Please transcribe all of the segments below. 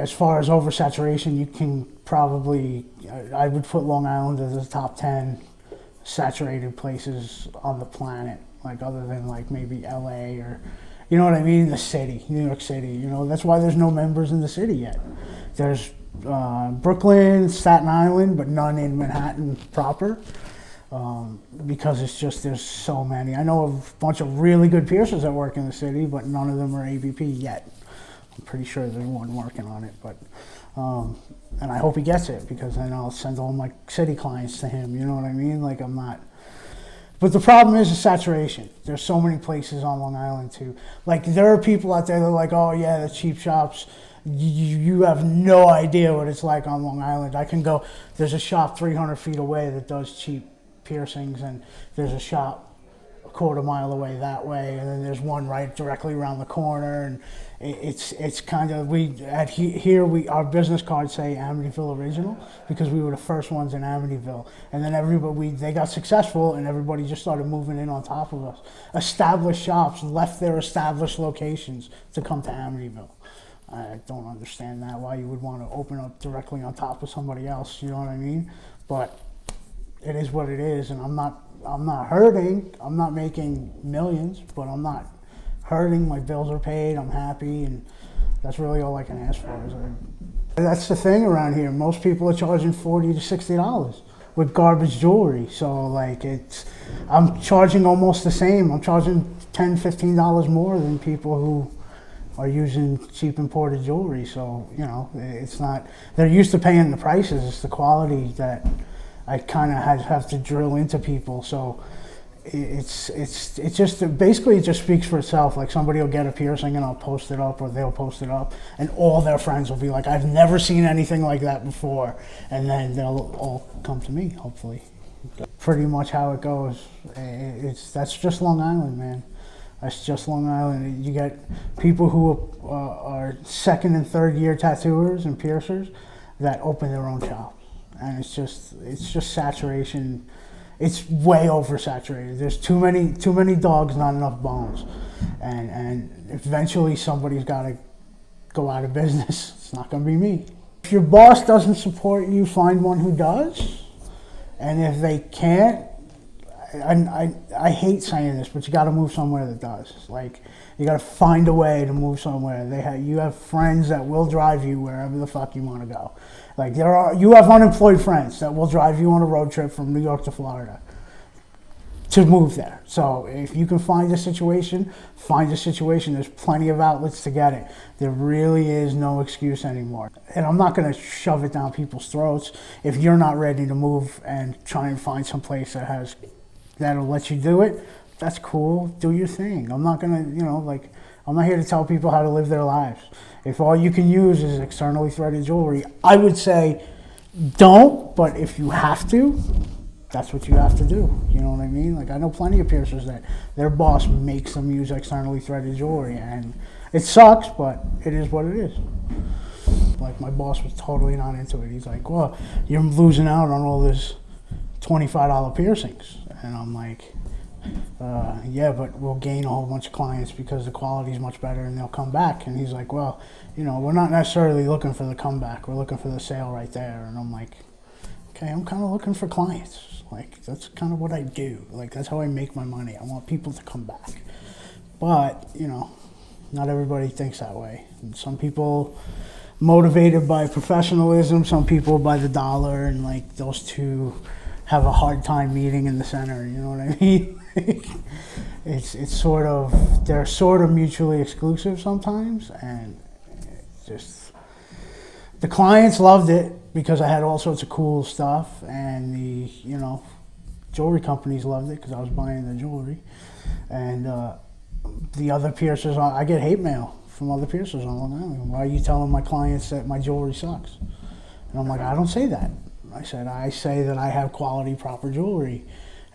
as far as oversaturation, you can probably, I would put Long Island as the top 10 saturated places on the planet, like other than like maybe LA or, you know what I mean, the city, New York City. You know, that's why there's no members in the city yet. There's Brooklyn, Staten Island, but none in Manhattan proper, because it's just, there's so many. I know a bunch of really good piercers that work in the city, but none of them are ABP yet. I'm pretty sure there's one working on it, but and I hope he gets it, because then I'll send all my city clients to him. You know what I mean? Like, I'm not. But the problem is the saturation. There's so many places on Long Island too. Like, there are people out there that are like, oh yeah, the cheap shops. You have no idea what it's like on Long Island. I can go. There's a shop 300 feet away that does cheap piercings, and there's a shop a quarter mile away that way, and then there's one right directly around the corner, and it's kind of, our business cards say Amityville Original, because we were the first ones in Amityville, and then they got successful, and everybody just started moving in on top of us. Established shops left their established locations to come to Amityville. I don't understand that, why you would want to open up directly on top of somebody else, you know what I mean? But it is what it is, and I'm not hurting. I'm not making millions, but I'm not hurting. My bills are paid, I'm happy, and that's really all I can ask for. That's the thing around here. Most people are charging $40 to $60 with garbage jewelry. So like, I'm charging almost the same. I'm charging $10, $15 more than people who are using cheap imported jewelry. So, you know, it's not, they're used to paying the prices. It's the quality that I kind of have to drill into people. So it's just, basically it just speaks for itself. Like, somebody will get a piercing and I'll post it up, or they'll post it up, and all their friends will be like, I've never seen anything like that before. And then they'll all come to me, hopefully. Pretty much how it goes. That's just Long Island, man. That's just Long Island. You get people who are second and third year tattooers and piercers that open their own shops. And it's just saturation. It's way oversaturated. There's too many dogs, not enough bones. And eventually somebody's got to go out of business. It's not going to be me. If your boss doesn't support you, find one who does. And if they can't, I hate saying this, but you got to move somewhere that does. Like, you got to find a way to move somewhere. You have friends that will drive you wherever the fuck you want to go. Like, you have unemployed friends that will drive you on a road trip from New York to Florida to move there. So if you can find a situation, find a situation. There's plenty of outlets to get it. There really is no excuse anymore. And I'm not going to shove it down people's throats. If you're not ready to move and try and find some place that'll let you do it, that's cool. Do your thing. I'm not gonna, I'm not here to tell people how to live their lives. If all you can use is externally threaded jewelry, I would say don't, but if you have to, that's what you have to do. You know what I mean? Like, I know plenty of piercers that their boss makes them use externally threaded jewelry, and it sucks, but it is what it is. Like, my boss was totally not into it. He's like, well, you're losing out on all this $25 piercings. And I'm like, yeah, but we'll gain a whole bunch of clients because the quality is much better and they'll come back. And he's like, well, we're not necessarily looking for the comeback. We're looking for the sale right there. And I'm like, okay, I'm kind of looking for clients. Like, that's kind of what I do. Like, that's how I make my money. I want people to come back. But, not everybody thinks that way. And some people motivated by professionalism, some people by the dollar, and like, those two have a hard time meeting in the center, you know what I mean? It's sort of, they're sort of mutually exclusive sometimes, and just, the clients loved it because I had all sorts of cool stuff, and the, jewelry companies loved it because I was buying the jewelry, and the other piercers, I get hate mail from other piercers on Long Island. Why are you telling my clients that my jewelry sucks? And I'm like, I don't say that. I say that I have quality, proper jewelry,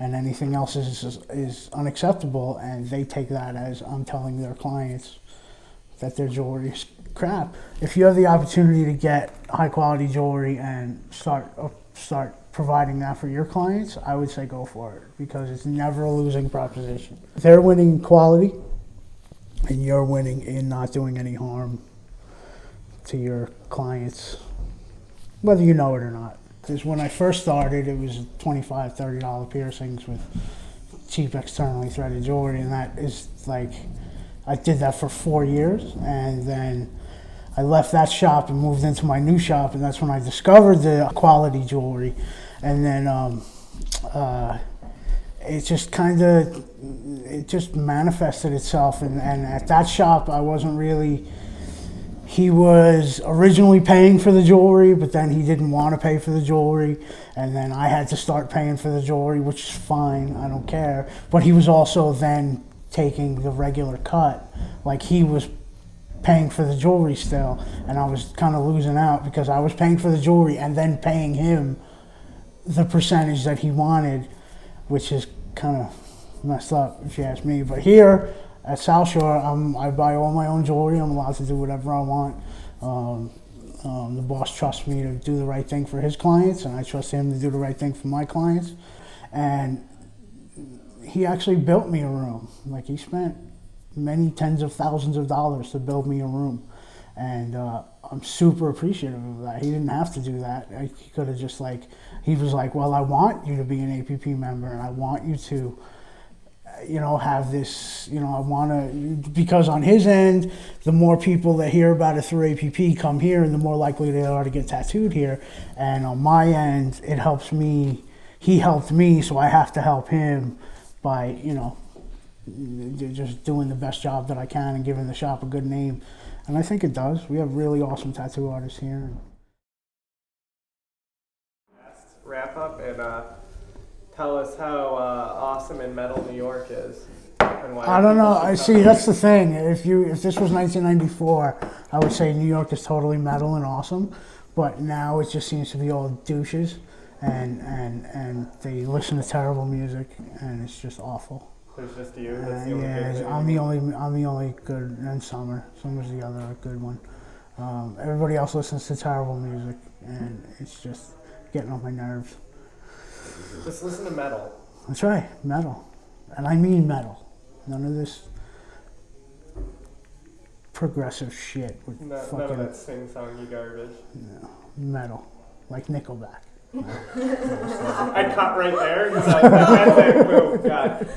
and anything else is unacceptable, and they take that as I'm telling their clients that their jewelry is crap. If you have the opportunity to get high quality jewelry and start providing that for your clients, I would say go for it, because it's never a losing proposition. They're winning quality, and you're winning in not doing any harm to your clients, whether you know it or not. Because when I first started, it was $25, $30 piercings with cheap externally threaded jewelry, and that is like, I did that for 4 years, and then I left that shop and moved into my new shop, and that's when I discovered the quality jewelry. And then it just it just manifested itself. And at that shop, I wasn't really, he was originally paying for the jewelry, but then he didn't want to pay for the jewelry. And then I had to start paying for the jewelry, which is fine, I don't care. But he was also then taking the regular cut. Like, he was paying for the jewelry still, and I was kind of losing out because I was paying for the jewelry and then paying him the percentage that he wanted, which is kind of messed up if you ask me. But here at South Shore, I buy all my own jewelry. I'm allowed to do whatever I want. The boss trusts me to do the right thing for his clients, and I trust him to do the right thing for my clients. And he actually built me a room. Like, he spent many tens of thousands of dollars to build me a room, and I'm super appreciative of that. He didn't have to do that. He could have just, like, he was like, well, I want you to be an APP member, and I want you to, you know, have this, you know, I want to, because on his end, the more people that hear about it through APP come here, and the more likely they are to get tattooed here. And on my end, it helps me, he helped me, so I have to help him by, you know, just doing the best job that I can and giving the shop a good name. And I think it does. We have really awesome tattoo artists here. Wrap up and tell us how awesome and metal New York is. And why I don't know. I see. That's the thing. If this was 1994, I would say New York is totally metal and awesome. But now it just seems to be all douches, and they listen to terrible music, and it's just awful. There's just you. That's the only yeah, good I'm the only good, and Summer's the other good one. Everybody else listens to terrible music, and it's just getting on my nerves. Just listen to metal. That's right, metal, and I mean metal. None of this progressive shit with None of that sing-songy garbage. No, metal, like Nickelback. I cut right there because I was like, boom, God.